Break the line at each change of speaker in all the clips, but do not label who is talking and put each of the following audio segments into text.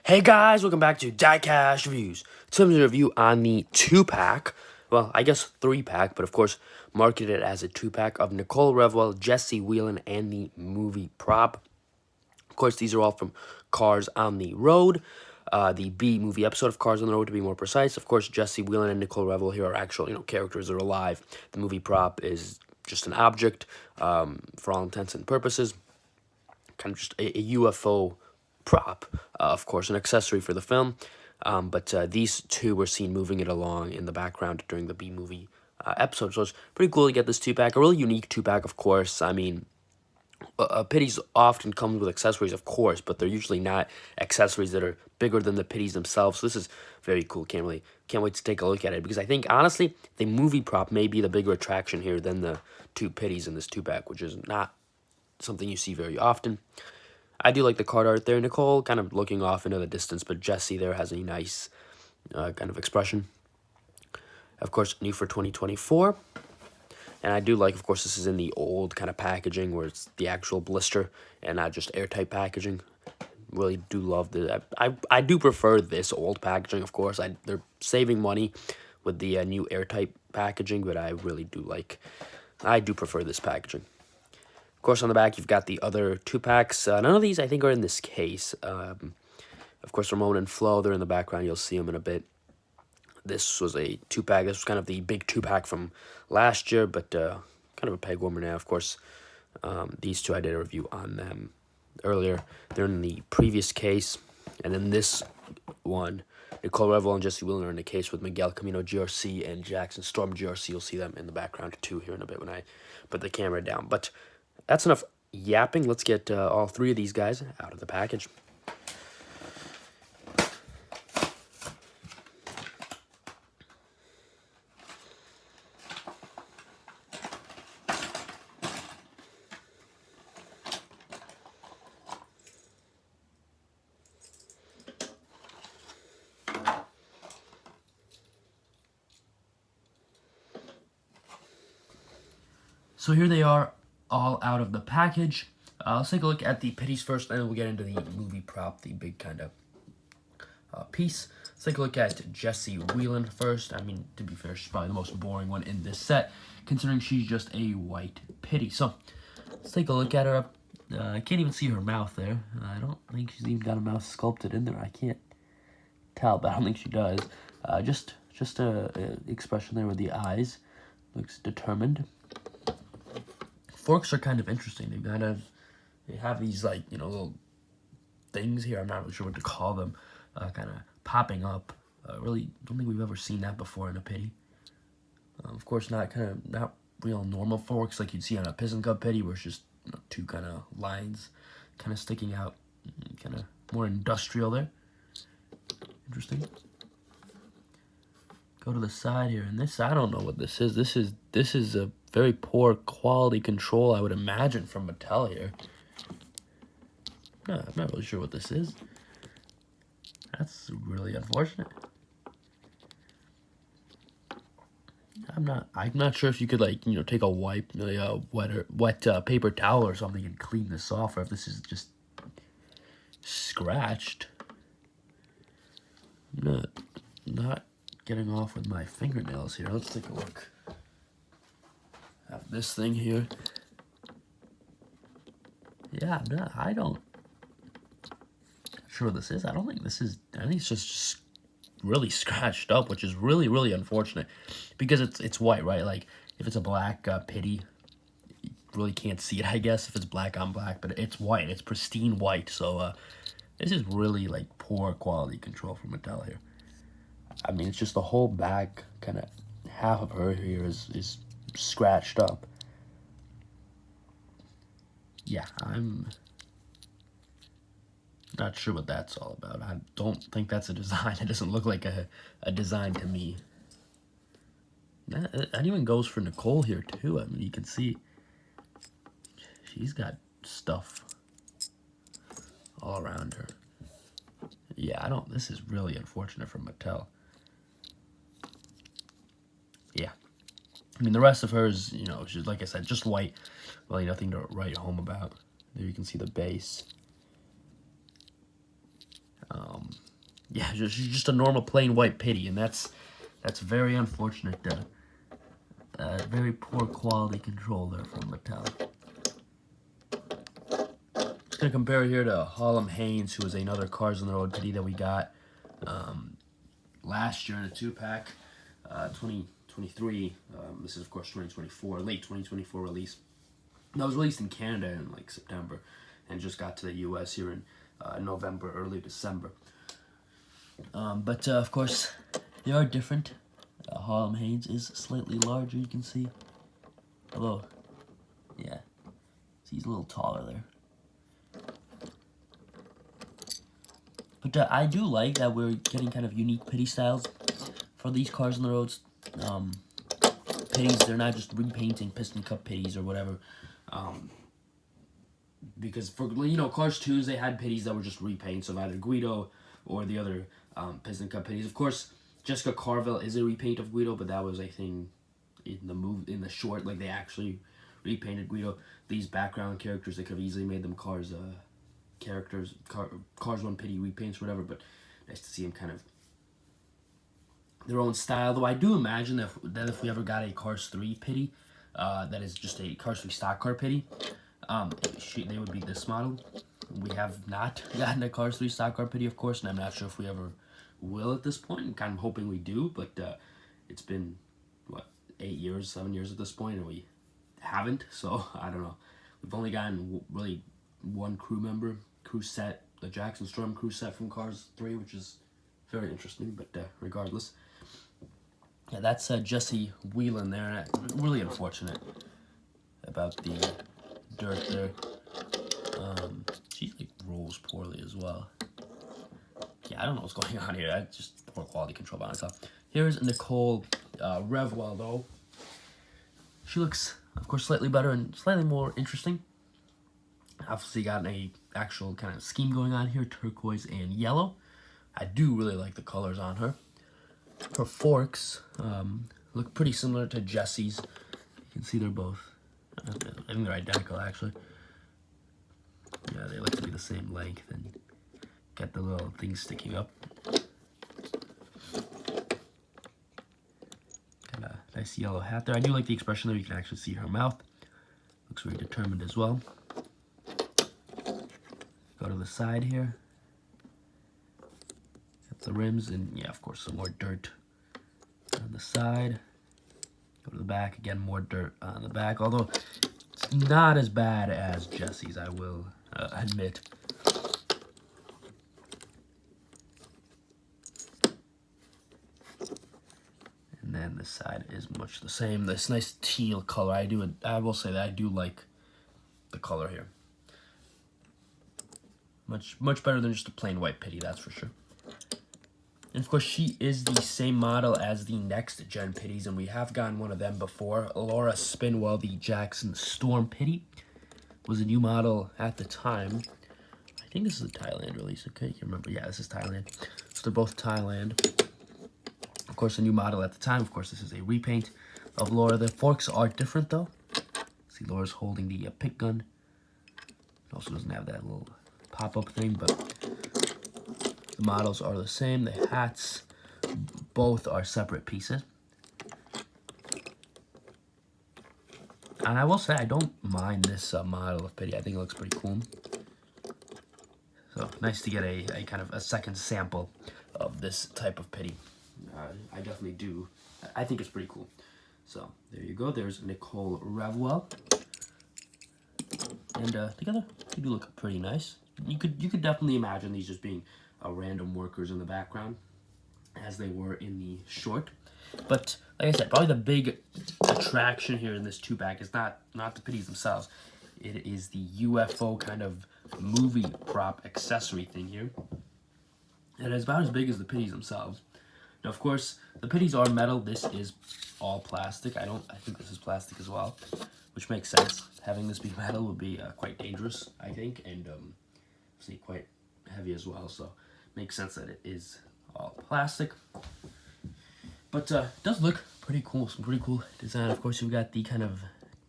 Hey guys, welcome back to Diecast Reviews. Today's review on the 2-pack, well, I guess 3-pack, but of course marketed as a 2-pack of Nicole Revwell, Jessie Wheelin, and the movie prop. Of course, these are all from Cars on the Road, the B movie episode of Cars on the Road to be more precise. Of course, Jessie Wheelin and Nicole Revwell here are actual, characters that are alive. The movie prop is just an object, for all intents and purposes, kind of just a UFO prop, of course, an accessory for the film. But these two were seen moving it along in the background during the B movie episode. So it's pretty cool to get this 2-pack, a really unique 2-pack, of course. I mean, pitties often come with accessories, of course, but they're usually not accessories that are bigger than the pitties themselves. So this is very cool. Can't wait to take a look at it, because I think, honestly, the movie prop may be the bigger attraction here than the two pitties in this 2-pack, which is not something you see very often. I do like the card art there. Nicole kind of looking off into the distance, but Jessie there has a nice kind of expression. Of course, new for 2024. And I do like, of course, this is in the old kind of packaging where it's the actual blister and not just airtight packaging. Really do love the... I do prefer this old packaging, of course. They're saving money with the new airtight packaging, but I really do like... I do prefer this packaging. Of course, on the back, you've got the other 2-packs. None of these, I think, are in this case. Of course, Ramon and Flo, they're in the background. You'll see them in a bit. This was a 2-pack. This was kind of the big 2-pack from last year, but kind of a peg warmer now. Of course, these two, I did a review on them earlier. They're in the previous case. And then this one, Nicole Revwell and Jessie Wheelin are in the case with Miguel Camino GRC and Jackson Storm GRC. You'll see them in the background, too, here in a bit when I put the camera down. But that's enough yapping. Let's get all three of these guys out of the package. So here they are, all out of the package. Let's take a look at the pitties first, and then we'll get into the movie prop, the big kind of piece. Let's take a look at Jessie Wheelin first. I mean, to be fair, she's probably the most boring one in this set, considering she's just a white pitty. So let's take a look at her. I can't even see her mouth there. I don't think she's even got a mouth sculpted in there. I can't tell, but I don't think she does. Just a expression there with the eyes. Looks determined. Forks are kind of interesting. They have these, like, little things here. I'm not really sure what to call them, kind of popping up. Really don't think we've ever seen that before in a pitty. Of course, not real normal forks like you'd see on a Piss and Cup pitty, where it's just two kind of lines kind of sticking out, kind of more industrial there. Interesting. Go to the side here, and this, I don't know what this is. This is a very poor quality control, I would imagine, from Mattel here. No, I'm not really sure what this is. That's really unfortunate. I'm not sure if you could, like, take a wipe, wet paper towel or something and clean this off, or if this is just scratched. I'm not getting off with my fingernails here. Let's take a look. Have this thing here. Yeah, I don't. Not sure what this is. I think it's just really scratched up, which is really, really unfortunate, because it's white, right? Like, if it's a black pitty, you really can't see it, I guess, if it's black on black, but it's white. It's pristine white. So this is really, like, poor quality control from Mattel here. I mean, it's just the whole back, kind of half of her here is scratched up. Yeah, I'm not sure what that's all about. I don't think that's a design. It doesn't look like a design to me. That even goes for Nicole here, too. I mean, you can see she's got stuff all around her. Yeah, this is really unfortunate for Mattel. Yeah. I mean, the rest of hers, she's, like I said, just white. Really nothing to write home about. There you can see the base. yeah, just a normal plain white pitty, and that's very unfortunate. Very poor quality control there from Mattel. Just gonna compare it here to Harlem Haynes, who was another Cars on the Road pitty that we got last year in a 2-pack, 2023. This is of course 2024, late 2024 release. That was released in Canada in like September, and just got to the U.S. here in November, early December. But of course, they are different. Harlem Haynes is slightly larger, you can see. Although, yeah, he's a little taller there. But I do like that we're getting kind of unique pitty styles for these Cars on the Roads. Pitties, they're not just repainting piston cup pitties or whatever. Because for, you know, Cars 2s, they had pitties that were just repaints of either Guido or the other piston cup pitties. Of course, Jessica Carville is a repaint of Guido, but that was a thing in the short. Like, they actually repainted Guido. These background characters, they could have easily made them Cars characters, Cars 1 pitty repaints, whatever. But nice to see them kind of their own style. Though I do imagine that if we ever got a Cars 3 pitty, that is just a Cars 3 stock car pitty, they would be this model. We have not gotten a Cars 3 stock car pitty, of course, and I'm not sure if we ever will at this point. I'm kind of hoping we do, but it's been, what, 7 years at this point, and we haven't, so I don't know. We've only gotten really one crew set, the Jackson Storm crew set from Cars 3, which is very interesting, but regardless. Yeah, that's Jessie Wheelin there. Really unfortunate about the dirt there. She like rolls poorly as well. Yeah, I don't know what's going on here. That's just poor quality control by myself. Here's Nicole Revwell, though. She looks, of course, slightly better and slightly more interesting. Obviously got an actual kind of scheme going on here, turquoise and yellow. I do really like the colors on her. Her forks look pretty similar to Jessie's. You can see they're both, I think they're identical actually. Yeah, they look to be the same length and got the little things sticking up. Got a nice yellow hat there. I do like the expression there. You can actually see her mouth. Looks very determined as well. Go to the side here. Got the rims and, yeah, of course, some more dirt on the side. Go to the back, again, more dirt on the back. Although it's not as bad as Jessie's, I will admit. And then this side is much the same. This nice teal color. I will say that I do like the color here. Much better than just a plain white pitty, that's for sure. And of course, she is the same model as the next gen pitties, and we have gotten one of them before. Laura Spinwell, the Jackson Storm pitty, was a new model at the time. I think this is a Thailand release. Okay, you can remember. Yeah, this is Thailand. So they're both Thailand. Of course, a new model at the time. Of course, this is a repaint of Laura. The forks are different though. See, Laura's holding the pick gun. It also doesn't have that little pop-up thing, but the models are the same. The hats, both are separate pieces. And I will say, I don't mind this model of pitty. I think it looks pretty cool. So, nice to get a kind of a second sample of this type of pitty. I definitely do. I think it's pretty cool. So, there you go. There's Nicole Revwell. And together, they do look pretty nice. You could definitely imagine these just being random workers in the background, as they were in the short. But like I said, probably the big attraction here in this 2-pack is not the pitties themselves. It is the UFO kind of movie prop accessory thing here. And it's about as big as the pitties themselves. Now, of course, the pitties are metal. This is all plastic. I think this is plastic as well, which makes sense. Having this be metal would be quite dangerous, I think, and obviously quite heavy as well. So, makes sense that it is all plastic. But it does look pretty cool. Some pretty cool design. Of course, you've got the kind of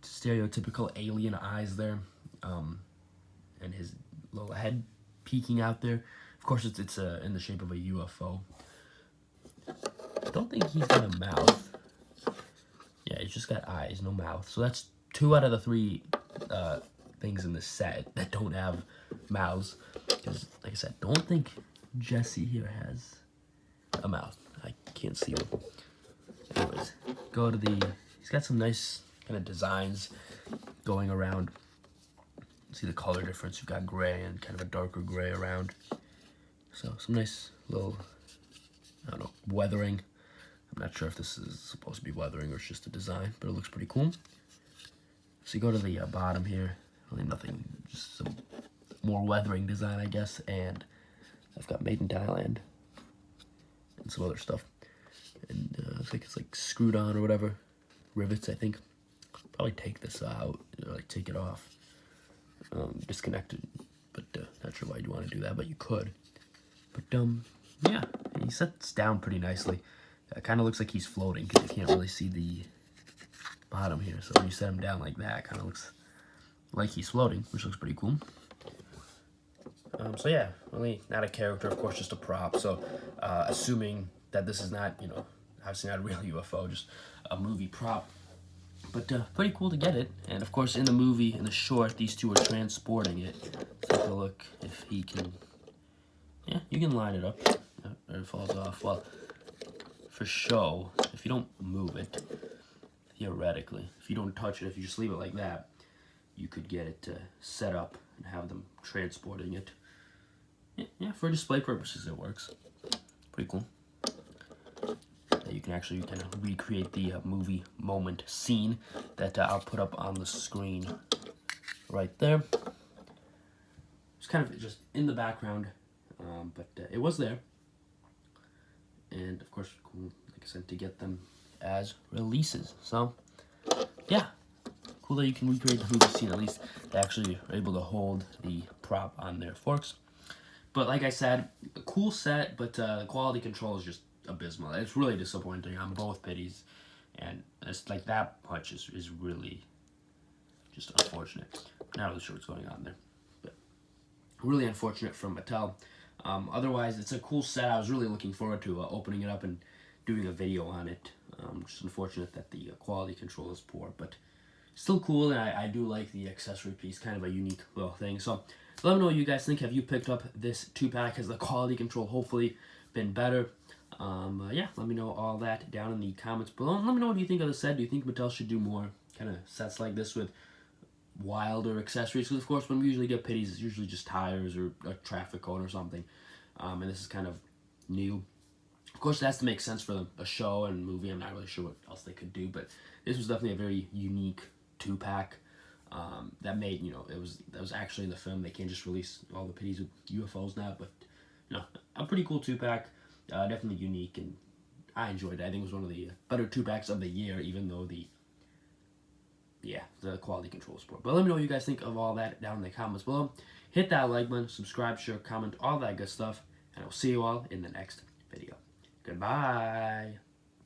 stereotypical alien eyes there, and his little head peeking out there. Of course, it's in the shape of a UFO. I don't think he's got a mouth. Yeah, he's just got eyes, no mouth. So that's 2 out of the 3 things in the set that don't have mouths. Because, like I said, don't think Jessie here has a mouth. I can't see him. Anyways, go to the... He's got some nice kind of designs going around. See the color difference. You've got gray and kind of a darker gray around. So some nice little, I don't know, weathering. I'm not sure if this is supposed to be weathering or it's just a design, but it looks pretty cool. So you go to the bottom here. Really nothing, just some more weathering design, I guess. And I've got Made in Thailand and some other stuff. And looks like it's like screwed on or whatever. Rivets, I think. Probably take this out, like take it off. Disconnect it, but not sure why you'd want to do that, but you could. But yeah, he sets down pretty nicely. It kind of looks like he's floating because you can't really see the bottom here. So when you set him down like that, it kind of looks like he's floating, which looks pretty cool. So yeah, really not a character, of course, just a prop. So assuming that this is not, you know, obviously not a real UFO, just a movie prop. But pretty cool to get it. And of course, in the movie, in the short, these two are transporting it. Let's take a look if he can. Yeah, you can line it up. Or it falls off. Well, for show, if you don't move it, theoretically, if you don't touch it, if you just leave it like that, you could get it set up and have them transporting it. Yeah, for display purposes, it works. Pretty cool. You can actually kind of recreate the movie moment scene that I'll put up on the screen right there. It's kind of just in the background, but it was there. And of course, cool, like I said, to get them as releases. So, yeah, cool that you can recreate the movie scene. At least they actually are able to hold the prop on their forks. But like I said, a cool set, but the quality control is just abysmal. It's really disappointing on both pitties, and it's like that much is really just unfortunate. Not really sure what's going on there, but really unfortunate from Mattel. Otherwise, it's a cool set. I was really looking forward to opening it up and doing a video on it. Just unfortunate that the quality control is poor, but still cool, and I do like the accessory piece, kind of a unique little thing. So let me know what you guys think. Have you picked up this 2-pack? Has the quality control hopefully been better? Yeah, let me know all that down in the comments below. And let me know what you think of the set. Do you think Mattel should do more kind of sets like this with wilder accessories? Because, of course, when we usually get pitties, it's usually just tires or a traffic cone or something. And this is kind of new. Of course, it has to make sense for a show and movie. I'm not really sure what else they could do, but this was definitely a very unique 2-pack that made, you know, that was actually in the film. They can't just release all the pitties with UFOs now, but, you know, a pretty cool 2-pack. Definitely unique, and I enjoyed it. I think it was one of the better 2-packs of the year, even though the quality control is poor. But let me know what you guys think of all that down in the comments below. Hit that like button, subscribe, share, comment, all that good stuff, and I will see you all in the next video. Goodbye.